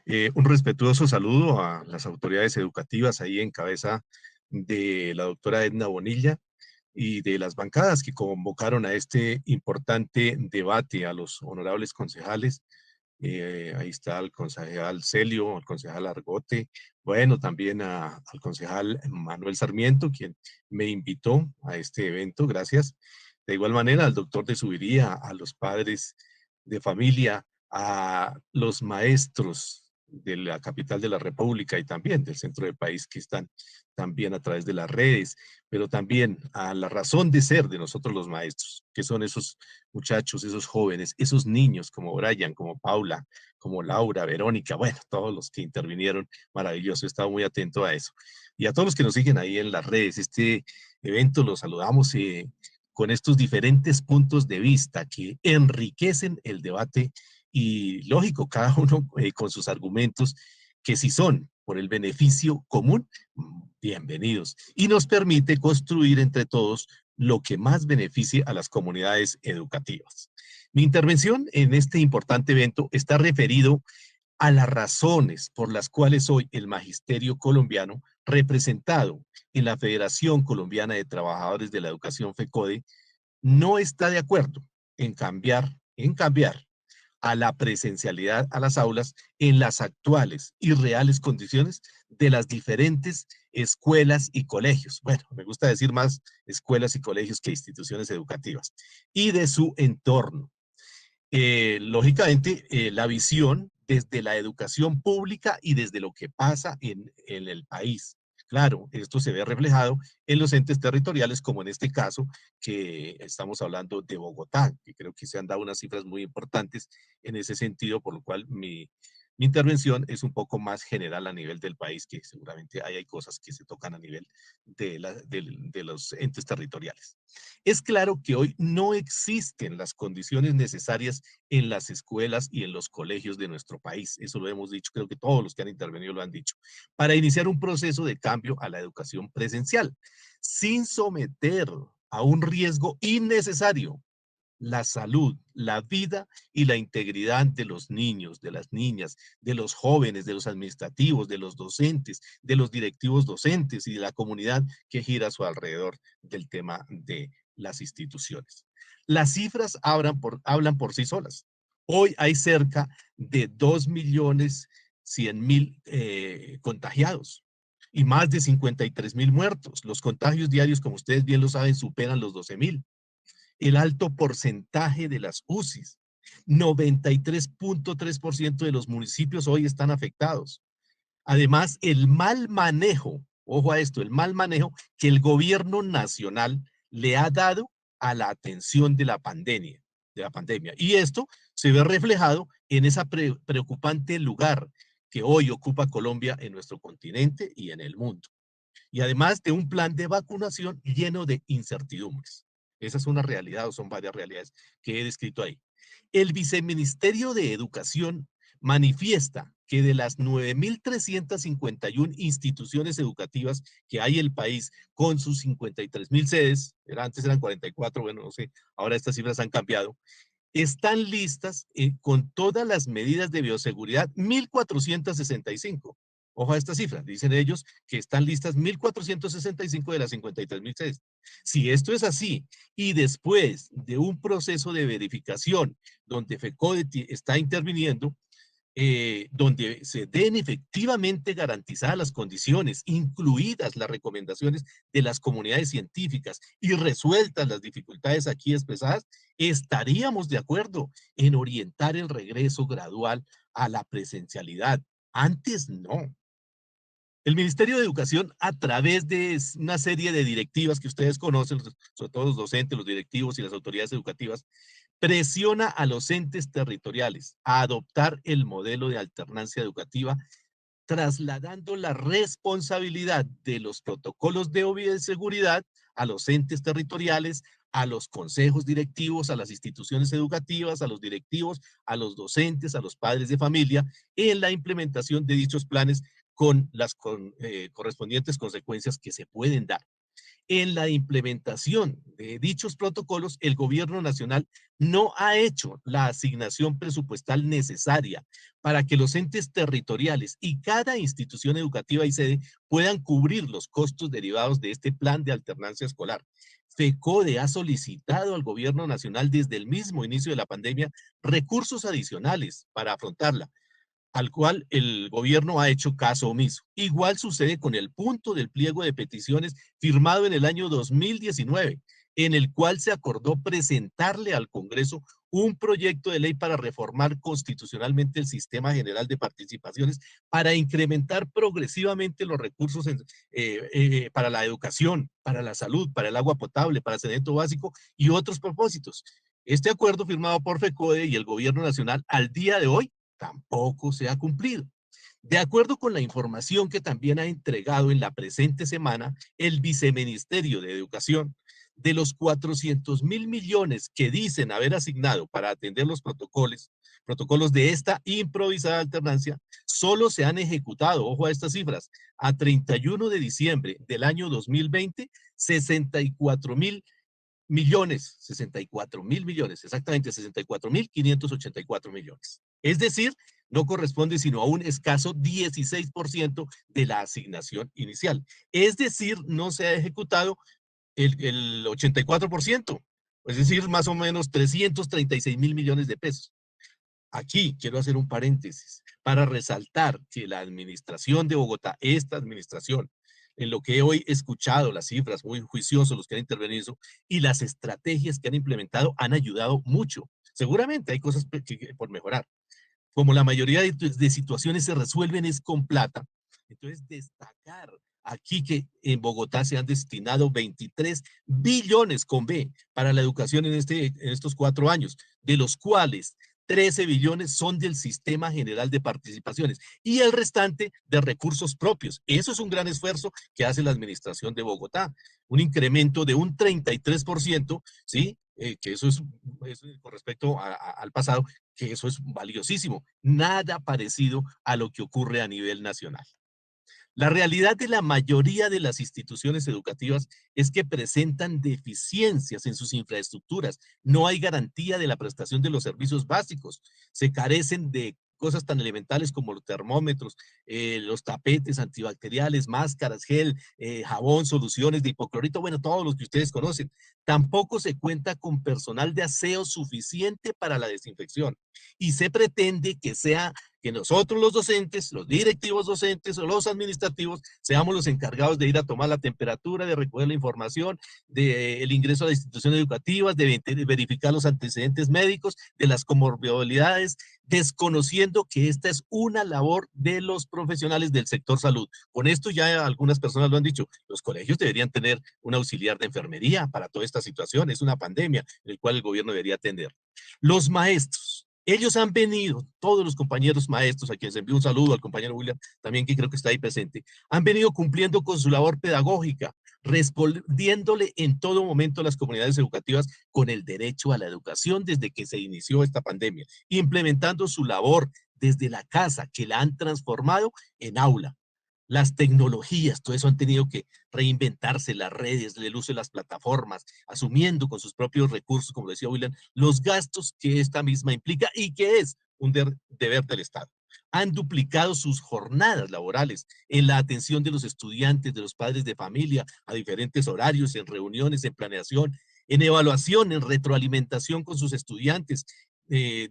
Un respetuoso saludo a las autoridades educativas ahí en cabeza de la doctora Edna Bonilla y de las bancadas que convocaron a este importante debate, a los honorables concejales. Ahí está el concejal Celio, el concejal Argote, bueno, también al concejal Manuel Sarmiento, quien me invitó a este evento, gracias. De igual manera, al doctor de Subiría, a los padres de familia, a los maestros de la capital de la República y también del centro del país que están también a través de las redes, pero también a la razón de ser de nosotros los maestros, que son esos muchachos, esos jóvenes, esos niños como Brian, como Paula, como Laura, Verónica, bueno, todos los que intervinieron, maravilloso, he estado muy atento a eso. Y a todos los que nos siguen ahí en las redes, este evento lo saludamos con estos diferentes puntos de vista que enriquecen el debate y lógico, cada uno con sus argumentos, que si son por el beneficio común, bienvenidos. Y nos permite construir entre todos lo que más beneficie a las comunidades educativas. Mi intervención en este importante evento está referido a las razones por las cuales hoy el magisterio colombiano, representado en la Federación Colombiana de Trabajadores de la Educación FECODE, no está de acuerdo en cambiar a la presencialidad a las aulas en las actuales y reales condiciones de las diferentes escuelas y colegios. Bueno, me gusta decir más escuelas y colegios que instituciones educativas y de su entorno. Lógicamente, la visión desde la educación pública y desde lo que pasa en el país. Claro, esto se ve reflejado en los entes territoriales, como en este caso, que estamos hablando de Bogotá, que creo que se han dado unas cifras muy importantes en ese sentido, por lo cual mi intervención es un poco más general a nivel del país, que seguramente hay cosas que se tocan a nivel de los entes territoriales. Es claro que hoy no existen las condiciones necesarias en las escuelas y en los colegios de nuestro país. Eso lo hemos dicho, creo que todos los que han intervenido lo han dicho, para iniciar un proceso de cambio a la educación presencial, sin someter a un riesgo innecesario la salud, la vida y la integridad de los niños, de las niñas, de los jóvenes, de los administrativos, de los docentes, de los directivos docentes y de la comunidad que gira a su alrededor del tema de las instituciones. Las cifras hablan por sí solas. Hoy hay cerca de 2.100.000 contagiados y más de 53.000 muertos. Los contagios diarios, como ustedes bien lo saben, superan los 12.000. El alto porcentaje de las UCIs. 93.3% de los municipios hoy están afectados. Además, el mal manejo, ojo a esto, el mal manejo que el gobierno nacional le ha dado a la atención de la pandemia. Y esto se ve reflejado en ese preocupante lugar que hoy ocupa Colombia en nuestro continente y en el mundo. Y además de un plan de vacunación lleno de incertidumbres. Esa es una realidad o son varias realidades que he descrito ahí. El Viceministerio de Educación manifiesta que de las 9.351 instituciones educativas que hay en el país con sus 53.000 sedes, antes eran 44, bueno, no sé, ahora estas cifras han cambiado, están listas con todas las medidas de bioseguridad 1.465. Ojo a esta cifra, dicen ellos que están listas 1.465 de las 53.000 sedes. Si esto es así, y después de un proceso de verificación donde FECODE está interviniendo, donde se den efectivamente garantizadas las condiciones, incluidas las recomendaciones de las comunidades científicas y resueltas las dificultades aquí expresadas, estaríamos de acuerdo en orientar el regreso gradual a la presencialidad. Antes no. El Ministerio de Educación, a través de una serie de directivas que ustedes conocen, sobre todo los docentes, los directivos y las autoridades educativas, presiona a los entes territoriales a adoptar el modelo de alternancia educativa, trasladando la responsabilidad de los protocolos de bioseguridad a los entes territoriales, a los consejos directivos, a las instituciones educativas, a los directivos, a los docentes, a los padres de familia, en la implementación de dichos planes con las correspondientes consecuencias que se pueden dar. En la implementación de dichos protocolos, el gobierno nacional no ha hecho la asignación presupuestal necesaria para que los entes territoriales y cada institución educativa y sede puedan cubrir los costos derivados de este plan de alternancia escolar. FECODE ha solicitado al gobierno nacional desde el mismo inicio de la pandemia recursos adicionales para afrontarla, al cual el gobierno ha hecho caso omiso. Igual sucede con el punto del pliego de peticiones firmado en el año 2019, en el cual se acordó presentarle al Congreso un proyecto de ley para reformar constitucionalmente el sistema general de participaciones para incrementar progresivamente los recursos para la educación, para la salud, para el agua potable, para el saneamiento básico y otros propósitos. Este acuerdo firmado por FECODE y el gobierno nacional al día de hoy tampoco se ha cumplido. De acuerdo con la información que también ha entregado en la presente semana el Viceministerio de Educación, de los 400.000 millones que dicen haber asignado para atender los protocolos de esta improvisada alternancia, solo se han ejecutado, ojo a estas cifras, a 31 de diciembre del año 2020, 64 mil millones, exactamente 64.584 millones. Es decir, no corresponde sino a un escaso 16% de la asignación inicial. Es decir, no se ha ejecutado el 84%, es decir, más o menos 336.000 millones de pesos. Aquí quiero hacer un paréntesis para resaltar que la administración de Bogotá, esta administración, en lo que hoy he escuchado, las cifras, muy juiciosos los que han intervenido, y las estrategias que han implementado han ayudado mucho. Seguramente hay cosas por mejorar. Como la mayoría de situaciones se resuelven es con plata, entonces destacar aquí que en Bogotá se han destinado 23 billones con B para la educación en estos 4 años, de los cuales 13 billones son del Sistema General de Participaciones y el restante de recursos propios. Eso es un gran esfuerzo que hace la administración de Bogotá, un incremento de un 33%, ¿sí? Que eso con respecto al pasado, que eso es valiosísimo. Nada parecido a lo que ocurre a nivel nacional. La realidad de la mayoría de las instituciones educativas es que presentan deficiencias en sus infraestructuras. No hay garantía de la prestación de los servicios básicos. Se carecen de cosas tan elementales como los termómetros, los tapetes antibacteriales, máscaras, gel, jabón, soluciones de hipoclorito, bueno, todos los que ustedes conocen. Tampoco se cuenta con personal de aseo suficiente para la desinfección y se pretende que nosotros los docentes, los directivos docentes o los administrativos, seamos los encargados de ir a tomar la temperatura, de recoger la información, del ingreso a las instituciones educativas, de verificar los antecedentes médicos, de las comorbilidades, desconociendo que esta es una labor de los profesionales del sector salud. Con esto ya algunas personas lo han dicho, los colegios deberían tener un auxiliar de enfermería para toda esta situación, es una pandemia en la cual el gobierno debería atender. Los maestros, ellos han venido, todos los compañeros maestros, a quienes envío un saludo, al compañero William, también que creo que está ahí presente, han venido cumpliendo con su labor pedagógica, respondiéndole en todo momento a las comunidades educativas con el derecho a la educación desde que se inició esta pandemia, implementando su labor desde la casa, que la han transformado en aula. Las tecnologías, todo eso han tenido que reinventarse, las redes, el uso de las plataformas, asumiendo con sus propios recursos, como decía William, los gastos que esta misma implica y que es un deber del Estado. Han duplicado sus jornadas laborales en la atención de los estudiantes, de los padres de familia, a diferentes horarios, en reuniones, en planeación, en evaluación, en retroalimentación con sus estudiantes,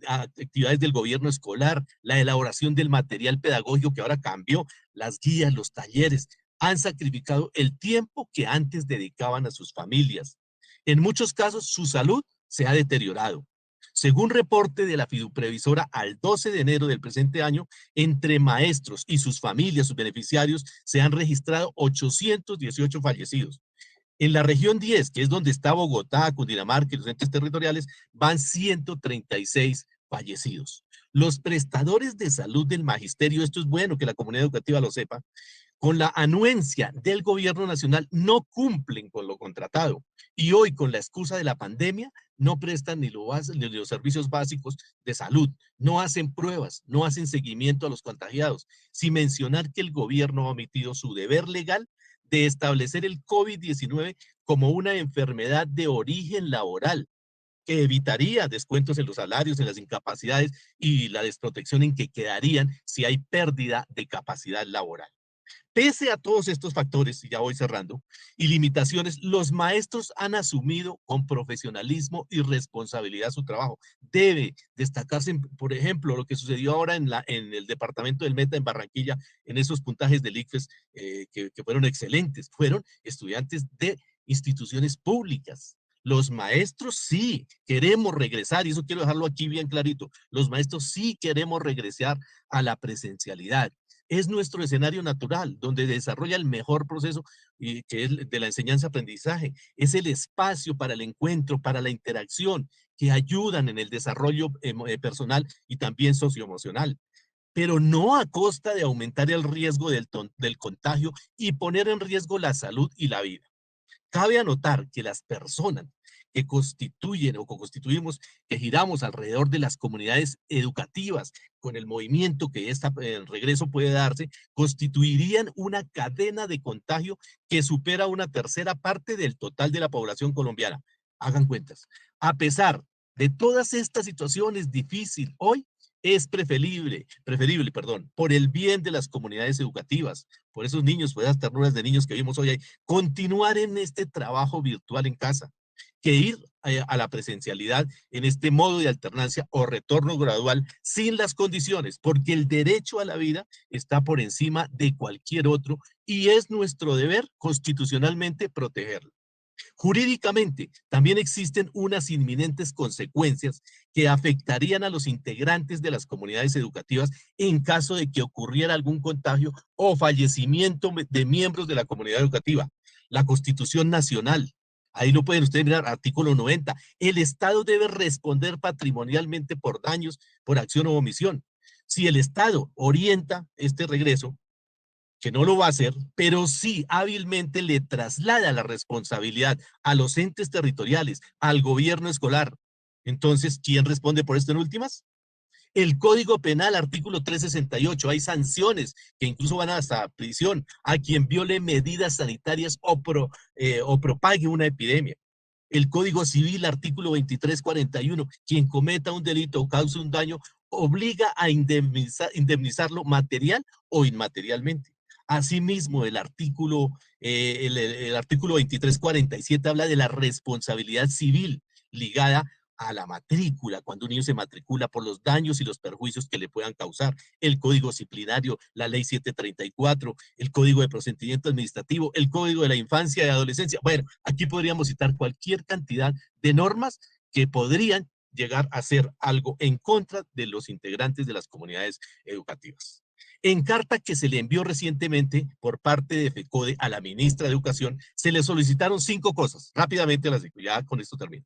actividades del gobierno escolar, la elaboración del material pedagógico que ahora cambió, las guías, los talleres, han sacrificado el tiempo que antes dedicaban a sus familias. En muchos casos, su salud se ha deteriorado. Según reporte de la fiduprevisora al 12 de enero del presente año, entre maestros y sus familias, sus beneficiarios, se han registrado 818 fallecidos. En la región 10, que es donde está Bogotá, Cundinamarca y los entes territoriales, van 136 fallecidos. Los prestadores de salud del magisterio, esto es bueno que la comunidad educativa lo sepa, con la anuencia del gobierno nacional no cumplen con lo contratado y hoy con la excusa de la pandemia no prestan ni los servicios básicos de salud, no hacen pruebas, no hacen seguimiento a los contagiados, sin mencionar que el gobierno ha omitido su deber legal de establecer el COVID-19 como una enfermedad de origen laboral, que evitaría descuentos en los salarios, en las incapacidades y la desprotección en que quedarían si hay pérdida de capacidad laboral. Pese a todos estos factores, y ya voy cerrando, y limitaciones, los maestros han asumido con profesionalismo y responsabilidad su trabajo. Debe destacarse, por ejemplo, lo que sucedió ahora en el departamento del Meta en Barranquilla, en esos puntajes del ICFES que fueron excelentes. Fueron estudiantes de instituciones públicas. Los maestros sí queremos regresar, y eso quiero dejarlo aquí bien clarito, los maestros sí queremos regresar a la presencialidad. Es nuestro escenario natural, donde desarrolla el mejor proceso que es de la enseñanza-aprendizaje. Es el espacio para el encuentro, para la interacción, que ayudan en el desarrollo personal y también socioemocional, pero no a costa de aumentar el riesgo del contagio y poner en riesgo la salud y la vida. Cabe anotar que las personas que constituyen o constituimos, que giramos alrededor de las comunidades educativas con el movimiento que el regreso puede darse, constituirían una cadena de contagio que supera una tercera parte del total de la población colombiana. Hagan cuentas. A pesar de todas estas situaciones difíciles, hoy es preferible, por el bien de las comunidades educativas, por esos niños, por esas ternuras de niños que vimos hoy ahí, continuar en este trabajo virtual en casa, que ir a la presencialidad en este modo de alternancia o retorno gradual sin las condiciones, porque el derecho a la vida está por encima de cualquier otro y es nuestro deber constitucionalmente protegerlo. Jurídicamente, también existen unas inminentes consecuencias que afectarían a los integrantes de las comunidades educativas en caso de que ocurriera algún contagio o fallecimiento de miembros de la comunidad educativa. La Constitución Nacional, ahí lo pueden ustedes mirar, artículo 90, el Estado debe responder patrimonialmente por daños por acción o omisión. Si el Estado orienta este regreso, que no lo va a hacer, pero sí hábilmente le traslada la responsabilidad a los entes territoriales, al gobierno escolar. Entonces, ¿quién responde por esto en últimas? El Código Penal, artículo 368, hay sanciones que incluso van hasta prisión a quien viole medidas sanitarias o propague una epidemia. El Código Civil, artículo 2341, quien cometa un delito o cause un daño, obliga a indemnizarlo material o inmaterialmente. Asimismo, el artículo 2347 habla de la responsabilidad civil ligada a la matrícula, cuando un niño se matricula por los daños y los perjuicios que le puedan causar. El Código Disciplinario, la Ley 734, el Código de Procedimiento Administrativo, el Código de la Infancia y Adolescencia. Bueno, aquí podríamos citar cualquier cantidad de normas que podrían llegar a ser algo en contra de los integrantes de las comunidades educativas. En carta que se le envió recientemente por parte de FECODE a la ministra de Educación, se le solicitaron 5 cosas. Rápidamente las digo, ya con esto termino.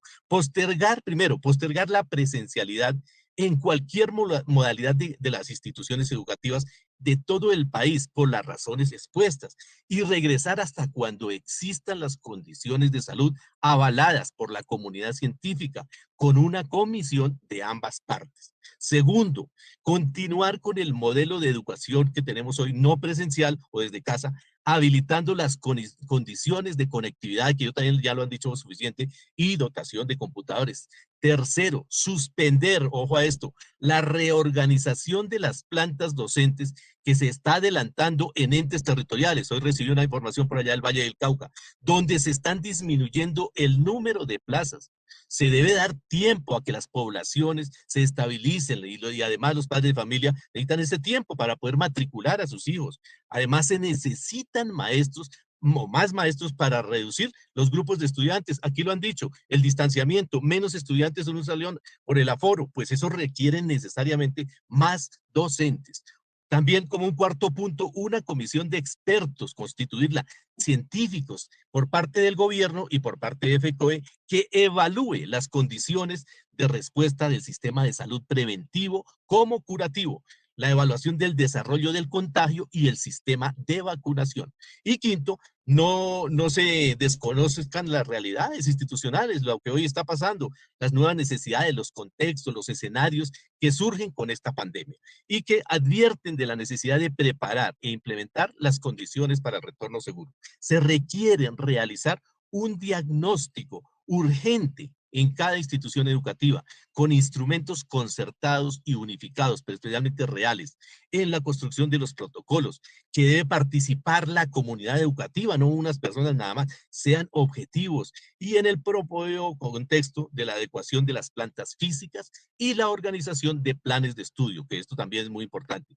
Primero, postergar la presencialidad en cualquier modalidad de las instituciones educativas de todo el país por las razones expuestas y regresar hasta cuando existan las condiciones de salud avaladas por la comunidad científica con una comisión de ambas partes. Segundo, continuar con el modelo de educación que tenemos hoy, no presencial o desde casa, habilitando las condiciones de conectividad, que yo también ya lo han dicho suficiente, y dotación de computadores. Tercero, suspender, ojo a esto, la reorganización de las plantas docentes que se está adelantando en entes territoriales. Hoy recibí una información por allá del Valle del Cauca, donde se están disminuyendo el número de plazas. Se debe dar tiempo a que las poblaciones se estabilicen y además los padres de familia necesitan ese tiempo para poder matricular a sus hijos. Además se necesitan maestros o más maestros para reducir los grupos de estudiantes. Aquí lo han dicho, el distanciamiento, menos estudiantes en un salón por el aforo, pues eso requiere necesariamente más docentes. También como un cuarto punto, una comisión de expertos, constituirla, científicos, por parte del gobierno y por parte de FECOE, que evalúe las condiciones de respuesta del sistema de salud preventivo como curativo, la evaluación del desarrollo del contagio y el sistema de vacunación. Y quinto, no se desconozcan las realidades institucionales, lo que hoy está pasando, las nuevas necesidades, los contextos, los escenarios que surgen con esta pandemia y que advierten de la necesidad de preparar e implementar las condiciones para el retorno seguro. Se requiere realizar un diagnóstico urgente en cada institución educativa, con instrumentos concertados y unificados, pero especialmente reales, en la construcción de los protocolos, que debe participar la comunidad educativa, no unas personas nada más, sean objetivos, y en el propio contexto de la adecuación de las plantas físicas y la organización de planes de estudio, que esto también es muy importante.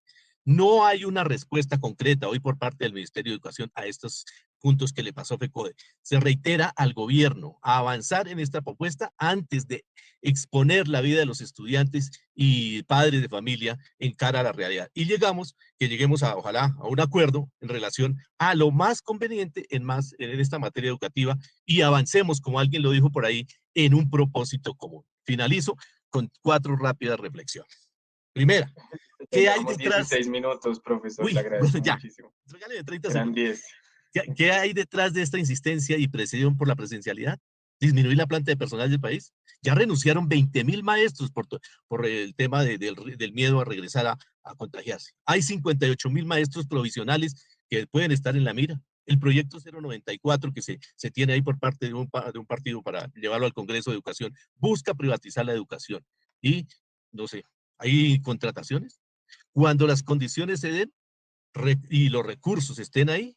No hay una respuesta concreta hoy por parte del Ministerio de Educación a estos puntos que le pasó a FECODE. Se reitera al gobierno a avanzar en esta propuesta antes de exponer la vida de los estudiantes y padres de familia en cara a la realidad. Y lleguemos a, ojalá, a un acuerdo en relación a lo más conveniente en esta materia educativa y avancemos, como alguien lo dijo por ahí, en un propósito común. Finalizo con 4 rápidas reflexiones. Primera, ¿qué hay Llevamos detrás? 16 minutos, profesor, le Uy, bueno, agradezco ya, muchísimo. regáleme 30 Eran segundos. 10. ¿Qué hay detrás de esta insistencia y presión por la presencialidad? ¿Disminuir la planta de personal del país? Ya renunciaron 20.000 maestros por el tema del miedo a regresar a contagiarse. Hay 58.000 maestros provisionales que pueden estar en la mira. El proyecto 094 que se tiene ahí por parte de un partido para llevarlo al Congreso de Educación busca privatizar la educación. Y, no sé, hay contrataciones. Cuando las condiciones se den, y los recursos estén ahí,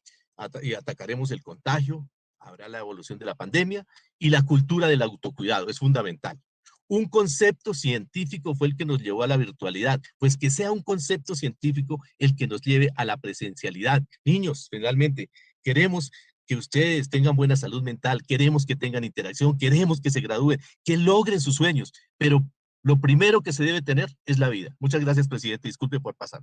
y atacaremos el contagio, habrá la evolución de la pandemia y la cultura del autocuidado, es fundamental. Un concepto científico fue el que nos llevó a la virtualidad, pues que sea un concepto científico el que nos lleve a la presencialidad. Niños, finalmente, queremos que ustedes tengan buena salud mental, queremos que tengan interacción, queremos que se gradúen, que logren sus sueños, pero lo primero que se debe tener es la vida. Muchas gracias, presidente. Disculpe por pasar.